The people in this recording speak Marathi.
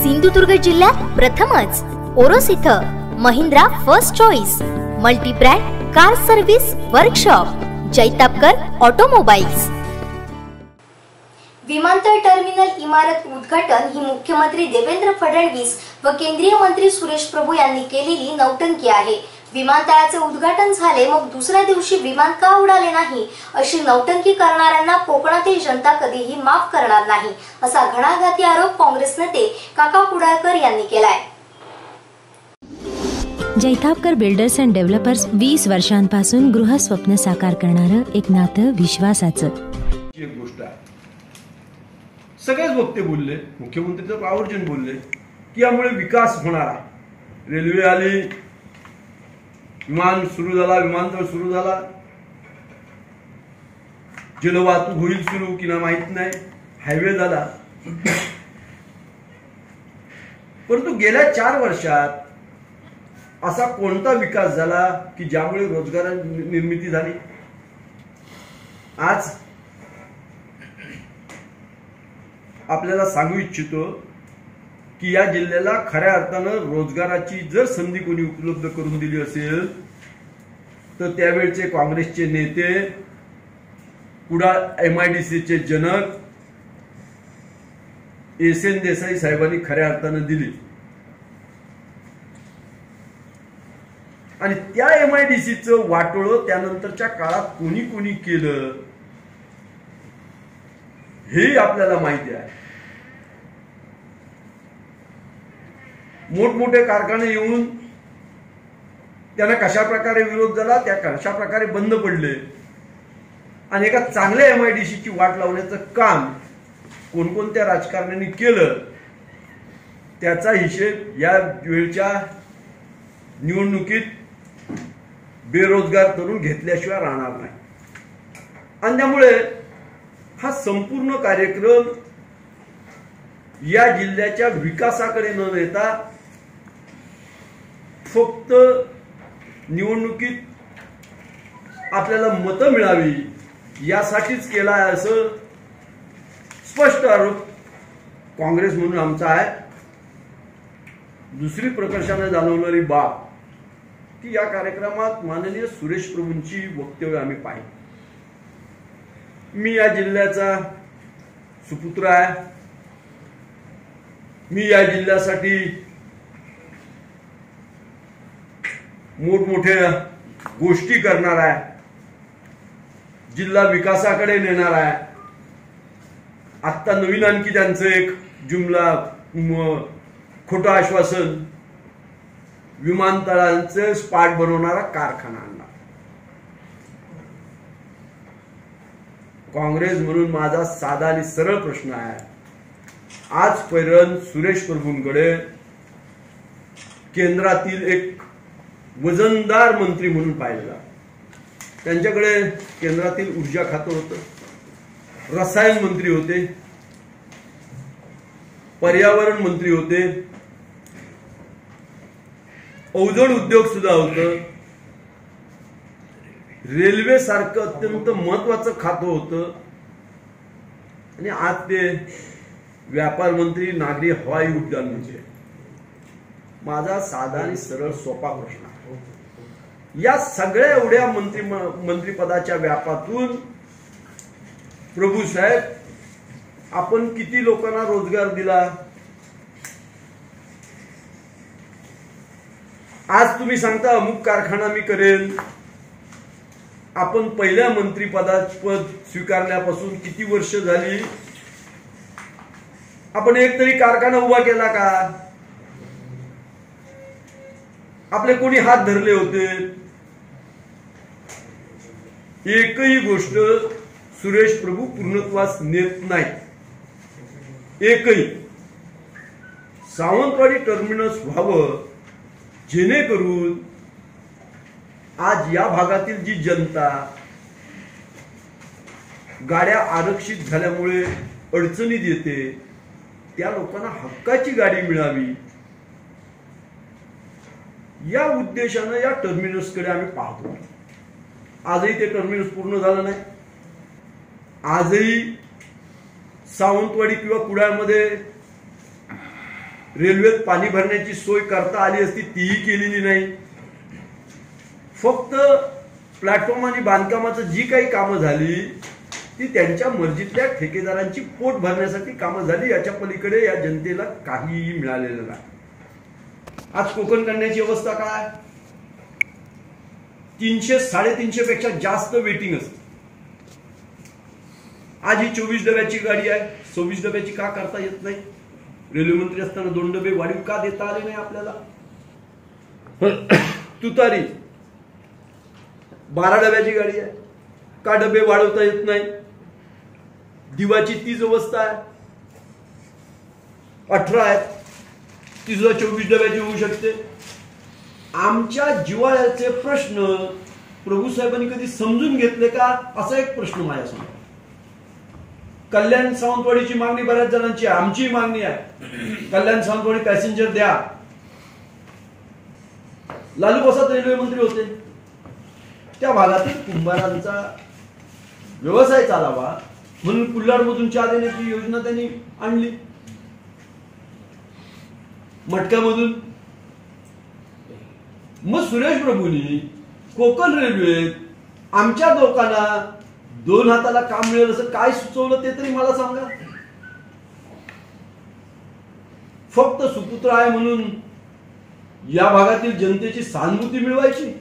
सिंधुदुर्ग जिल्ह्यात प्रथमच ओरोस इथं Mahindra first choice multi brand car service workshop Jaitapkar automobiles. विमानतळ टर्मिनल इमारत उद्घाटन ही मुख्यमंत्री देवेंद्र फडणवीस व केंद्रीय मंत्री सुरेश प्रभू यांनी केलेली नौटंकी आहे। विमानतळाचे उद्घाटन झाले मग दुसऱ्या दिवशी विमान का उडाले नाही अशी नौटंकी करणाऱ्यांना कोकणातील जनता कधीही माफ करणार नाही असा घणाघाती आरोप काँग्रेस नेते काका कुडाळकर यांनी केलाय। जैतापकर बिल्डर्स अँड डेव्हलपर्स 20 वर्षांपासून गृहस्वप्न साकार करणारं एक नातं विश्वासाचं। एक गोष्ट आहे, सगळेच वक्ते बोलले, मुख्यमंत्री तर आवर्जून बोलले की यामुळे विकास होणार आहे। रेल्वे आली, विमान सुरू झाला, विमानतळ सुरू झाला, जलवाहतूक होईल सुरू की ना माहित नाही, हायवे झाला। परंतु गेल्या 4 वर्षात असा कोणता विकास झाला की ज्यामुळे रोजगार निर्मिती झाली? आज आपल्याला सांगू इच्छितो की या जिल्ह्याला खऱ्या अर्थानं रोजगाराची जर संधी कोणी उपलब्ध करून दिली असेल तर त्यावेळचे काँग्रेसचे नेते, कुडाळ MIDCचे जनक SN देसाई साहेबांनी खऱ्या अर्थानं दिली। आणि त्या MIDCचं वाटोळं त्यानंतरच्या काळात कोणी कोणी केलं हे आपल्याला माहिती आहे। मोठमोठे कारखाने येऊन त्यांना कशा प्रकारे विरोध झाला, त्या कशा प्रकारे बंद पडले आणि एका चांगल्या MIDCची वाट लावण्याचं काम कोणकोणत्या राजकारण्यांनी केलं त्याचा हिशेब या वेळच्या निवडणुकीत बेरोजगार तरुण घेतल्याशिवाय राहणार नाही। आणि त्यामुळे हा संपूर्ण कार्यक्रम या जिल्ह्याच्या विकासाकडे न नेता फक्त निवडणुकीत आपल्याला मतं मिळावी यासाठीच केला आहे असं स्पष्ट आरोप काँग्रेस म्हणून आमचा आहे। दुसरी प्रकर्षाने जाणवणारी बाब की या कार्यक्रमात माननीय सुरेश प्रभूंची वक्तव्य आम्ही पाहिली। मी या जिल्ह्याचा सुपुत्र आहे, मी या जिल्ह्यासाठी मोठमोठ्या गोष्टी करणार आहे, जिल्हा विकासाकडे नेणार आहे। आता नवीन आणखी त्यांचं एक जुमला खोटं आश्वासन, विमानतळांचे स्पाट बनवणारा कारखाना आणणार। काँग्रेस म्हणून माझा साधा आणि सरळ प्रश्न आहे, आजपर्यंत सुरेश प्रभूंकडे केंद्रातील एक वजनदार मंत्री म्हणून पाहिलेला, त्यांच्याकडे केंद्रातील ऊर्जा खातं होतं, रसायन मंत्री होते, पर्यावरण मंत्री होते, अवजड उद्योग सुद्धा होतं, रेल्वे सारखं अत्यंत महत्वाचं खातं होतं आणि आज ते व्यापार मंत्री, नागरी हवाई उड्डाण मंत्री। माझा साधा आणि सरळ सोपा प्रश्न आहे, या सगळ्या एवढ्या मंत्रिपदाच्या व्यापातून प्रभू साहेब आपण किती लोकांना रोजगार दिला? आज तुम्ही सांगता अमुक कारखाना मी करेन, आपण पहिल्या मंत्रिपदाचं स्वीकारल्यापासून किती वर्ष झाली? आपण एक तरी कारखाना उभा केला का? आपले कोणी हात धरले होते? एकही गोष्ट सुरेश प्रभू पूर्णत्वास नेत नाही। एकही सावंतवाडी टर्मिनस व्हावं जेणेकरून आज या भागातील जी जनता गाड्या आरक्षित झाल्यामुळे अडचणीत येते त्या लोकांना हक्काची गाडी मिळावी या उद्देशाने या टर्मिनसकडे आम्ही पाहतो। आजही ते टर्मिनस पूर्ण झालं नाही। आजही सावंतवाडी किंवा कुडाळमध्ये रेल्वेत पाणी भरण्याची सोय करता आली असती तीही केलेली नाही. फक्त प्लॅटफॉर्म आणि बांधकामाचं जी काही कामं झाली ती त्यांच्या मर्जीतल्या ठेकेदारांची पोट भरण्यासाठी कामं झाली. याच्या पलीकडे या जनतेला काहीही मिळालेलं नाही. आज कोकण कन्याची अवस्था काय? 300-350 पेक्षा जास्त वेटिंग असते. आज ही 24 डब्याची गाडी आहे, 26 डब्याची का करता येत नाही? रेल्वे मंत्री असताना 2 डबे वाढीव का देता आले नाही आपल्याला? तुतारी 12 डब्याची गाडी आहे, का डबे वाढवता येत नाही? दिवाची तीच अवस्था आहे, 18 आहेत, ती सुद्धा 24 डब्याची होऊ शकते. आमच्या जिव्हाळ्याचे प्रश्न प्रभू साहेबांनी कधी समजून घेतले का, असा एक प्रश्न माझ्यासमोर. कल्याण सावंतवाडीची मागणी बऱ्याच जणांची आहे, आमची मागणी आहे, कल्याण सावंतवाडी पॅसेंजर द्या. लालू प्रसाद रेल्वे मंत्री होते, त्या भागातील कुंभारांचा व्यवसाय चालावा म्हणून कुल्हाडमधून चहा देण्याची योजना त्यांनी आणली. मटक्यामधून मग सुरेश प्रभूंनी कोकण रेल्वेत आमच्या लोकांना 2 हाताला काम मिळेल असं काय सुचवलं ते तरी मला सांगा. फक्त सुपुत्र आहे म्हणून या भागातील जनतेची सहानुभूती मिळवायची,